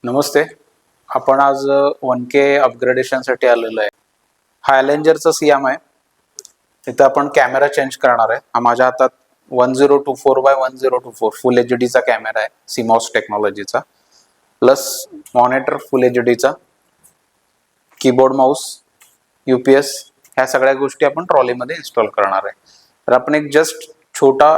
नमस्ते. आपण आज 1K अपग्रेडेशनसाठी आलेलो आहे. हा एलेंजरचा सियाम आहे. इथं आपण कॅमेरा चेंज करणार आहे. हा माझ्या हातात 1024x1024 फुल एचडीचा कॅमेरा आहे, सीमॉस टेक्नॉलॉजीचा, प्लस मॉनिटर फुल एचडीचा, कीबोर्ड, माऊस, UPS, ह्या सगळ्या गोष्टी आपण ट्रॉलीमध्ये इन्स्टॉल करणार आहे. तर आपण एक जस्ट छोटा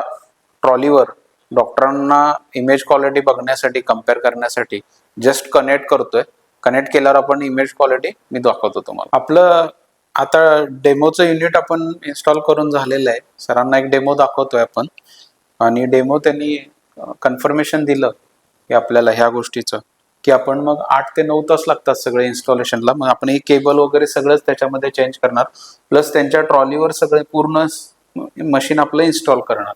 ट्रॉलीवर डॉक्टरांना इमेज क्वालिटी बघण्यासाठी, कम्पेअर करण्यासाठी जस्ट कनेक्ट करतोय. कनेक्ट केल्यावर आपण इमेज क्वालिटी मी दाखवतो तुम्हाला. आपलं आता डेमोचं युनिट आपण इन्स्टॉल करून झालेलं आहे. सरांना एक डेमो दाखवतोय आपण, आणि डेमो त्यांनी कन्फर्मेशन दिलं की आपल्याला ह्या गोष्टीचं, की आपण मग 8 ते 9 तास लागतात सगळे इन्स्टॉलेशनला. मग आपण हे केबल वगैरे सगळंच त्याच्यामध्ये चेंज करणार, प्लस त्यांच्या ट्रॉलीवर सगळे पूर्ण मशीन आपलं इन्स्टॉल करणार.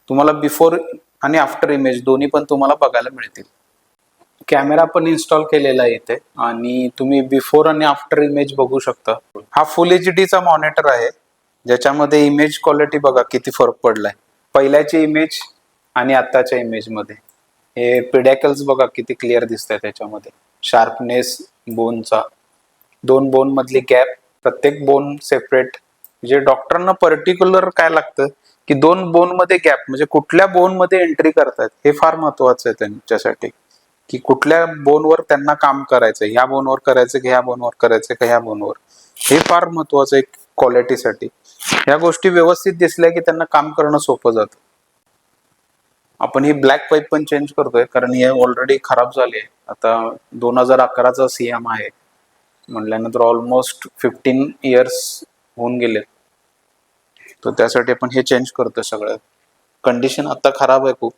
तुम्हाला बिफोर आणि आफ्टर इमेज दोन्ही पण तुम्हाला बघायला मिळतील. कॅमेरा पण इन्स्टॉल केलेला आहे इथे, आणि तुम्ही बिफोर आणि आफ्टर इमेज बघू शकता. हा फुल एचडीचा मॉनिटर आहे, ज्याच्यामध्ये इमेज क्वालिटी बघा किती फरक पडलाय पहिल्याची इमेज आणि आत्ताच्या इमेजमध्ये. हे पिडॅकल्स बघा किती क्लिअर दिसत आहे त्याच्यामध्ये. शार्पनेस बोनचा, 2 बोन मधली गॅप, प्रत्येक बोन सेपरेट. म्हणजे डॉक्टरांना पर्टिक्युलर काय लागतं की 2 बोन मध्ये गॅप, म्हणजे कुठल्या बोन मध्ये एंट्री करतात हे फार महत्वाचं आहे त्यांच्यासाठी, की कुठल्या बोनवर त्यांना काम करायचं, ह्या बोनवर करायचं की ह्या बोनवर करायचं का ह्या बोनवर, हे फार महत्वाचं आहे क्वालिटीसाठी. ह्या गोष्टी व्यवस्थित दिसल्या की त्यांना काम करणं सोपं जातं. आपण ही ब्लॅक पाईप पण चेंज करतोय, कारण हे ऑलरेडी खराब झाली आहे. आता 2011चा सियाम आहे म्हणल्यानंतर ऑलमोस्ट 15 इयर्स होऊन गेले. तर त्यासाठी आपण हे चेंज करतोय सगळं. कंडिशन आता खराब आहे खूप.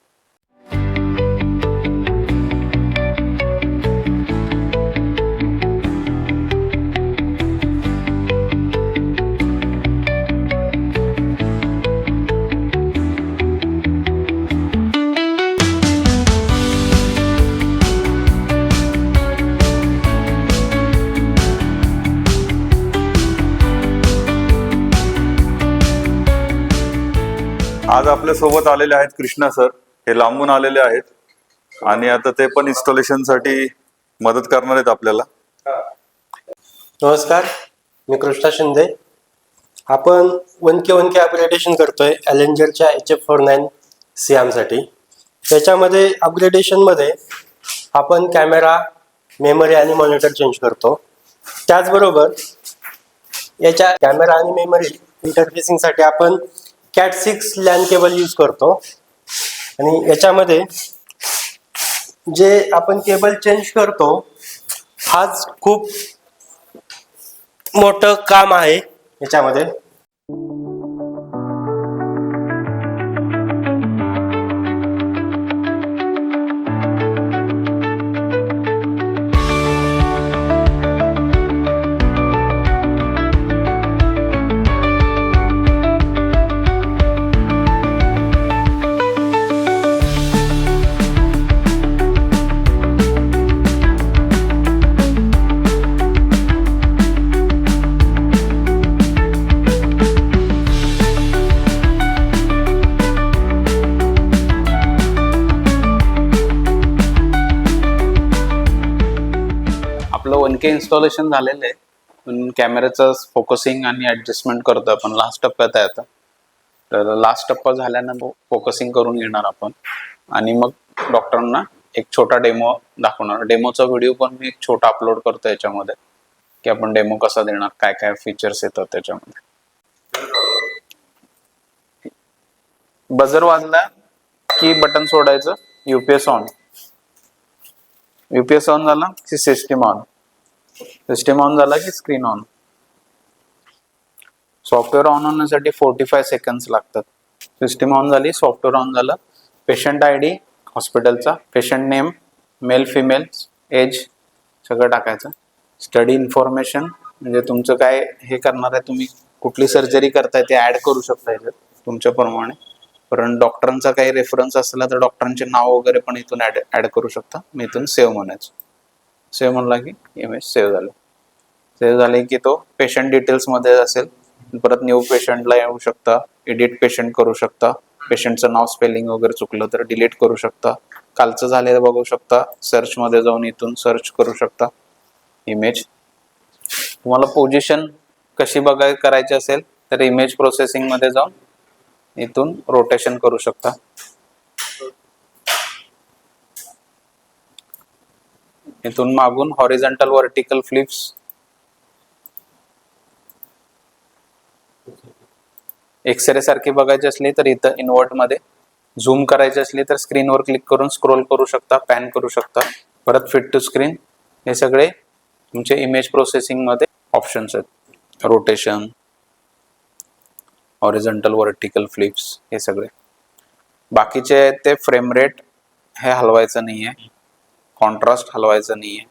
आज आपल्या सोबत आलेले आहेत कृष्णा सर. हे लांबून आलेले आहेत आणि आता ते पण इन्स्टॉलेशन साठी मदत करणार आहेत आपल्याला. नमस्कार, मी कृष्णा शिंदे. आपण 1K अपग्रेडेशन करतोय एलेंजरच्या HF49 सियामसाठी. त्याच्यामध्ये अपग्रेडेशनमध्ये आपण कॅमेरा, मेमरी आणि मॉनिटर चेंज करतो. त्याचबरोबर याच्या कॅमेरा आणि मेमरी इंटरफेसिंगसाठी आपण Cat6 लॅन केबल यूज करतो. आणि याच्यामध्ये जे आपण केबल चेंज करतो, हाच खूप मोठं काम आहे याच्यामध्ये. आपलं 1K इन्स्टॉलेशन झालेलं आहे, पण कॅमेऱ्याचं फोकसिंग आणि ऍडजस्टमेंट करतो आपण. लास्ट टप्प्यात आहे आता. तर लास्ट टप्पा झाल्यानंतर फोकसिंग करून घेणार आपण, आणि मग डॉक्टरांना एक छोटा डेमो दाखवणार. डेमोचा व्हिडिओ पण मी एक छोटा अपलोड करतो याच्यामध्ये, की आपण डेमो कसा देणार, काय काय फीचर्स येतात त्याच्यामध्ये. बजर वाजला की बटन सोडायचं, UPS ऑन. UPS ऑन झाला की सिस्टीम ऑन. सिस्टीम ऑन झाला की स्क्रीन ऑन. सॉफ्टवेअर ऑन होण्यासाठी 45 सेकंड्स लागतात. सिस्टीम ऑन झाली, सॉफ्टवेअर ऑन झालं. पेशंट ID हॉस्पिटलचा, patient name, male female, age सगळं टाकायचं. स्टडी इन्फॉर्मेशन, म्हणजे तुमचं काय हे करणार आहे, तुम्ही कुठली सर्जरी करताय ते ऍड करू शकता याच्यात तुमच्याप्रमाणे. कारण डॉक्टरांचा काही रेफरन्स असला तर डॉक्टरांचे नाव वगैरे पण इथून ऍड करू शकता. मी इथून सेव्ह म्हणायचं. सेव्ह म्हणला की इमेज सेव्ह झालं. सेव्ह झाले की तो पेशंट डिटेल्स मध्ये असेल. परत न्यू पेशंटला येऊ शकता, एडिट पेशंट करू शकता, पेशंटचं नाव स्पेलिंग वगैरे चुकलं तर डिलीट करू शकता, कालचं झालेलं बघू शकता, सर्च मध्ये जाऊन इथून सर्च करू शकता इमेज. तुम्हाला पोझिशन कशी करायची असेल तर इमेज प्रोसेसिंग मध्ये जाऊन इथून रोटेशन करू शकता. इथून मागून हॉरिझॉन्टल व्हर्टिकल फ्लिप्स, एक्सरे सारखी बघायची असली तर इथं इन्व्हर्ट मध्ये, झूम करायची असली तर स्क्रीनवर क्लिक करून स्क्रोल करू शकता, पॅन करू शकता. परत फिट टू स्क्रीन, हे सगळे तुमचे इमेज प्रोसेसिंग मध्ये ऑप्शन्स आहेत. रोटेशन, हॉरिझॉन्टल व्हर्टिकल फ्लिप्स, हे सगळे. बाकीचे ते फ्रेम रेट हे हलवायचं नाहीये, कॉन्ट्रास्ट हलवायचं नाहीये,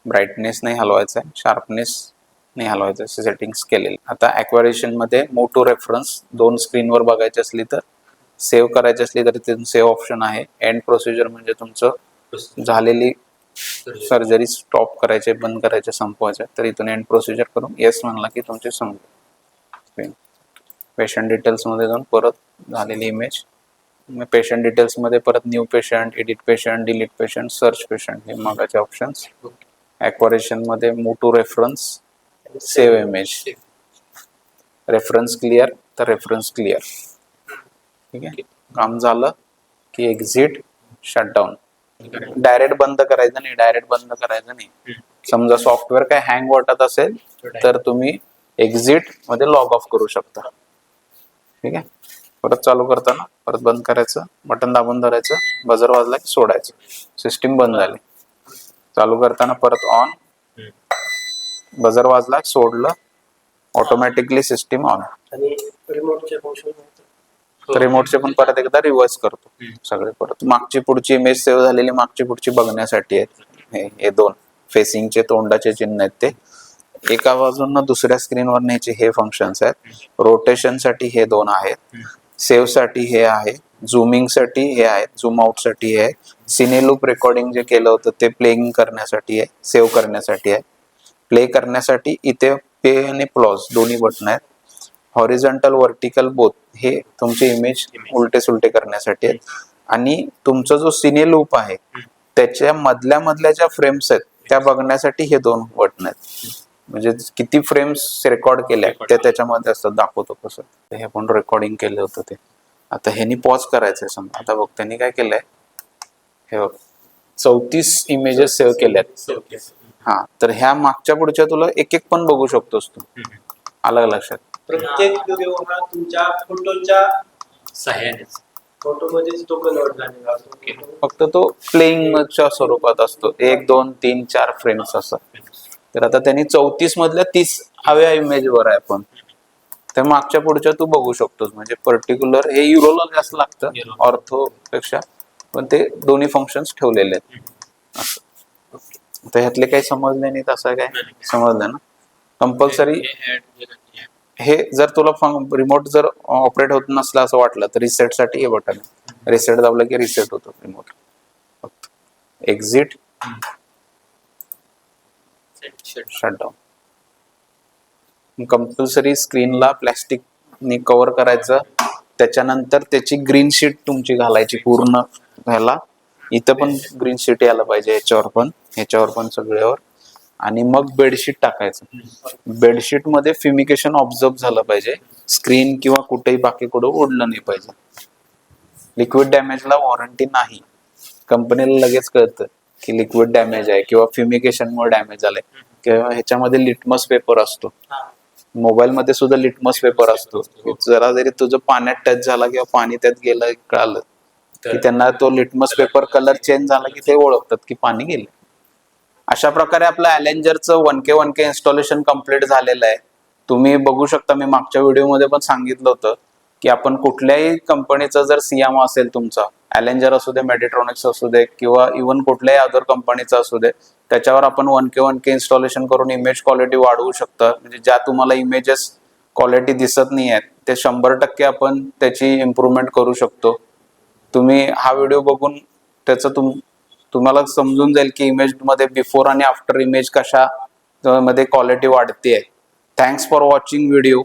ब्राईटनेस नाही हलवायचा आहे, शार्पनेस नाही हलवायचं, असे सेटिंग्स केलेले. आता ॲक्वारेशन मध्ये मूव टू रेफरन्स, 2 स्क्रीनवर बघायची असली तर, सेव्ह करायची असली तर तिथून सेव्ह ऑप्शन आहे. एंड प्रोसिजर म्हणजे तुमचं झालेली सर्जरी स्टॉप करायचे, बंद करायचे, संपवायचे, तर इथून एंड प्रोसिजर करून येस म्हणला की तुमची संपली. पेशंट डिटेल्स मध्ये जाऊन परत झालेली इमेज, पेशंट डिटेल्स मध्ये परत new patient, edit patient, delete patient, search patient, हे मागाचे ऑप्शन्स. ॲक्वारेशन मध्ये move to reference, save image, reference clear तर रेफरन्स क्लिअर. ठीक आहे, काम झालं की एक्झिट, शटडाऊन. डायरेक्ट बंद करायचं नाही, डायरेक्ट बंद करायचं नाही. समजा सॉफ्टवेअर काय हँग वाटत असेल तर तुम्ही एक्झिट मध्ये लॉग ऑफ करू शकता. ठीक आहे, परत चालू करताना परत बंद करायचं, बटन दाबून धरायचं, बजर वाजला की सोडायचं, सिस्टीम बंद झाली. चालू करताना परत ऑन, बजर वाजला सोडलं, ऑटोमॅटिकली सिस्टीम ऑन. आणि रिमोटचे फंक्शन तर रिमोटचे पण परत एकदा रिव्हर्स करतो सगळे. परत मागची पुढची इमेज सेव्ह झालेली मागची पुढची बघण्यासाठी आहेत हे 2 फेसिंगचे तोंडाचे चिन्ह आहेत. ते एका बाजून दुसऱ्या स्क्रीनवर न्यायचे हे फंक्शन्स आहेत. रोटेशन साठी हे 2 आहेत, सेव्ह साठी हे आहे, झुमिंग साठी हे आहे, झूम आउट साठी हे आहे, सिने लूप रेकॉर्डिंग जे केलं होतं ते प्लेइंग करण्यासाठी आहे, सेव्ह करण्यासाठी आहे. प्ले करण्यासाठी इथे पे आणि प्लॉज दोन्ही बटन आहेत. हॉरिझॉन्टल व्हर्टिकल बोथ हे तुमचे इमेज उलटे सुलटे करण्यासाठी आहेत. आणि तुमचा जो सिने लूप आहे त्याच्या मधल्या ज्या फ्रेम्स आहेत त्या बघण्यासाठी हे 2 बटन आहेत. म्हणजे किती फ्रेम्स रेकॉर्ड केल्या ते त्याच्यामध्ये असतात, दाखवतो कसं. हे आपण रेकॉर्डिंग केलं होतं ते. आता ह्यानी पॉज करायचंय समजा. आता बघ त्यांनी काय केलंय, हे बघ 34 इमेजेस सेव्ह केल्यात. हा, तर ह्या मागच्या पुढच्या तुला एक पण बघू शकतोस तू. अलग लक्षात. प्रत्येक व्हिडिओ हा तुमच्या फोटोच्या सहाय्याने फोटोमध्येच तो कन्वर्ट झालेला असतो. फक्त तो प्लेइंगच्या स्वरूपात असतो, 1 2 3 4 फ्रेम्स असं. तर आता त्यांनी 34 मधल्या 30 हव्या इमेज वर आहे आपण, तर मागच्या पुढच्या तू बघू शकतोस. म्हणजे पर्टिक्युलर हे युरोला जास्त लागतं ऑर्थो पेक्षा, पण ते दोन्ही फंक्शन्स ठेवलेले आहेत असं. तर ह्यातले काही समजले नाही तसं काय समजलं ना. कंपल्सरी हे जर तुला रिमोट जर ऑपरेट होत नसला असं वाटलं तर रिसेट साठी हे बटन आहे. रिसेट दाबलं की रिसेट होतो रिमोट. फक्त एक्झिट, शटडाऊन. कंपल्सरी स्क्रीनला प्लॅस्टिकनी कव्हर करायचं, त्याच्यानंतर त्याची ग्रीन शीट तुमची घालायची पूर्ण ह्याला. इथं पण ग्रीन शीट यायला पाहिजे, ह्याच्यावर पण सगळ्यावर. आणि मग बेडशीट टाकायचं. बेडशीट मध्ये फ्युमिकेशन ऑब्झर्व झालं पाहिजे, स्क्रीन किंवा कुठेही बाकी कुठं ओढलं नाही पाहिजे. लिक्विड डॅमेजला वॉरंटी नाही. कंपनीला लगेच कळतं की लिक्विड डॅमेज आहे किंवा फ्युमिकेशनमुळे डॅमेज झालंय. किंवा ह्याच्यामध्ये लिटमस पेपर असतो, मोबाईल मध्ये सुद्धा लिटमस पेपर असतो. जरा जरी तुझं पाण्यात टच झाला किंवा पाणी त्यात गेलं कळालं की त्यांना तो लिटमस पेपर कलर चेंज झाला की ते ओळखतात की पाणी गेलं. अशा प्रकारे आपलं अलेंजरचं 1K इन्स्टॉलेशन कम्प्लीट झालेलं आहे. तुम्ही बघू शकता, मी मागच्या व्हिडिओमध्ये पण सांगितलं होतं की आपण कुठल्याही कंपनीचा जर सियामा असेल तुमचा, अलेंजर असू दे, मेडिट्रॉनिक्स असू दे किंवा इव्हन कुठल्याही अदर कंपनीचा असू दे, त्याच्यावर आपण 1K इन्स्टॉलेशन करून इमेज क्वालिटी वाढवू शकता. म्हणजे ज्या तुम्हाला इमेजेस क्वालिटी दिसत नाही आहेत ते 100% आपण त्याची इम्प्रूव्हमेंट करू शकतो. तुम्ही हा व्हिडिओ बघून त्याचं तुम्हाला समजून जाईल की इमेज मध्ये बिफोर आणि आफ्टर इमेज कशा मध्ये क्वालिटी वाढते. Thanks for watching video.